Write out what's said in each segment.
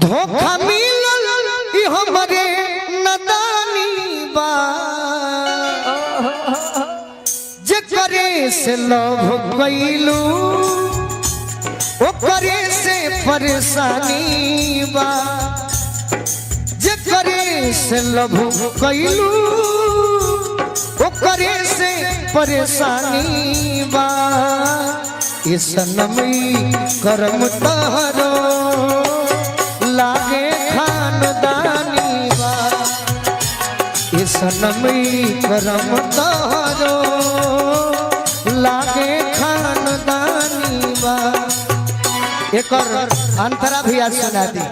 धोखा मिलल ई हमरे नदानी बा जे करे से लव कइलू ओकरे से परेशानी बा जे करे से लव कइलू ओकरे से परेशानी बा इस सनमी करम तहरो लागे खानदानी बा इस सनमी करम तहरो लागे खानदानी बा। एक और अंतरा भी आज सुना दी।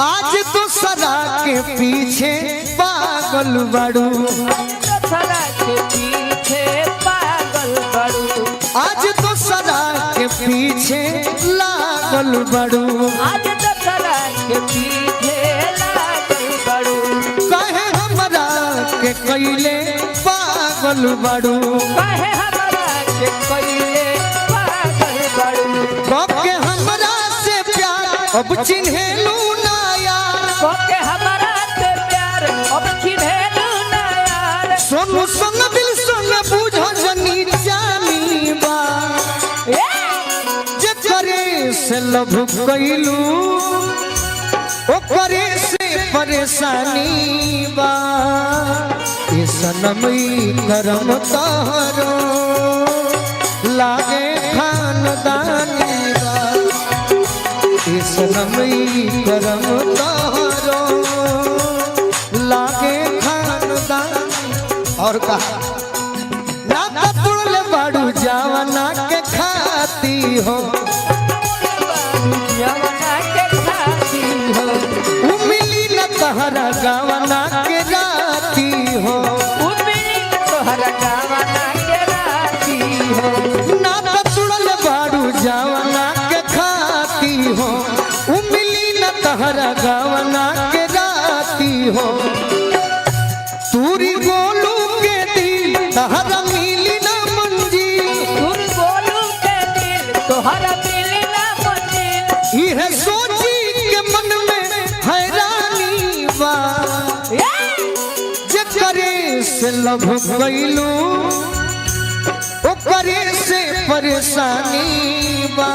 आज तो सदा के पीछे पागल बड़ू आज तो सदा के पीछे लागल बड़ू आज तो सदा के पीछे लागल बड़ू कहे हमरा के कइले पागल बड़ू कहे हमरा के कइले पागल बड़ू के हमरा से प्यार अब चिन्हेलू ना यार के हमरा से प्यार अब चिन्हेलू ना यार सोनू संग दिल संग बुझ जनी जानी बा जे करे से लव कइलू ओकरे से परेशानी बा ये सनमी करम तहरो लागे खानदानी बा ये सनमी करम तहरो लागे खानदानी। और कहा ना तुड़ल बाड़ू जावना के खाती हो जवना के खाती हो उमिली न तहरा गावना के राती हो उमिली तोहरा गावना के राती हो ना तुड़ल बाड़ू जावना के खाती हो उमिली न तहरा गावना के राती हो तूरी गोलू के दिल तहरा मिली न मंजी तुम बोलू के दिल तोहरा मिली ना मंजिल यह सोची के मन में हैरानी बा जे करे से लव कइलू ओकरे से परेशानी बा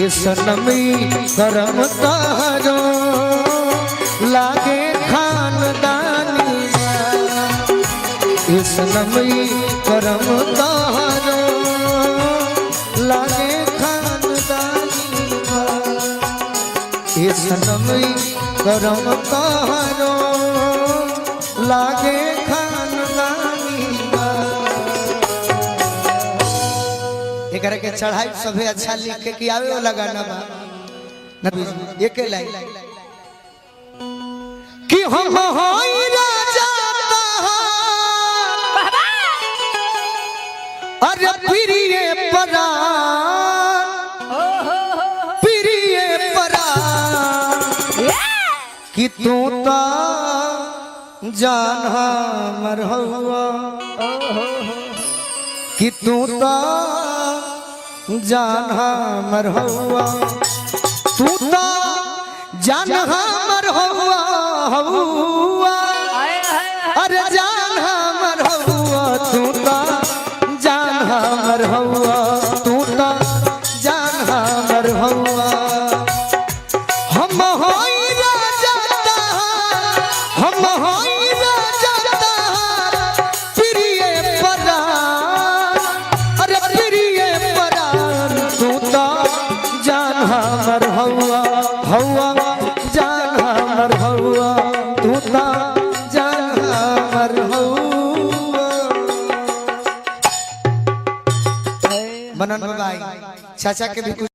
ये सनमी करम तहरो लागे खानदानी बा ये सनमी करम तहरो लागे खानदानी बा ये सनमी करम तहरो लागे खानदानी बा। एकरा के चढ़ाई सभे अच्छा लिख के कि आवे वाला गाना बा एक लाइन कि हम होई राजा तहार अरे प्रिय परान प्रिय परान कि तू तो जान हमर हवा कि तू तो जान हमर हवा तू तो जान हमर हवा हवा अरे जान हमर हवा तू तो जान हमर हवा तू तो जान हमर हवा हम होई राजा तहार हम होई राजा तहार प्रिय परान अरे प्रिय परान तू तो जान हमर हवा हवा जान हमर हवा तू तो जान हमर हवा। मनन भाई चाचा के भी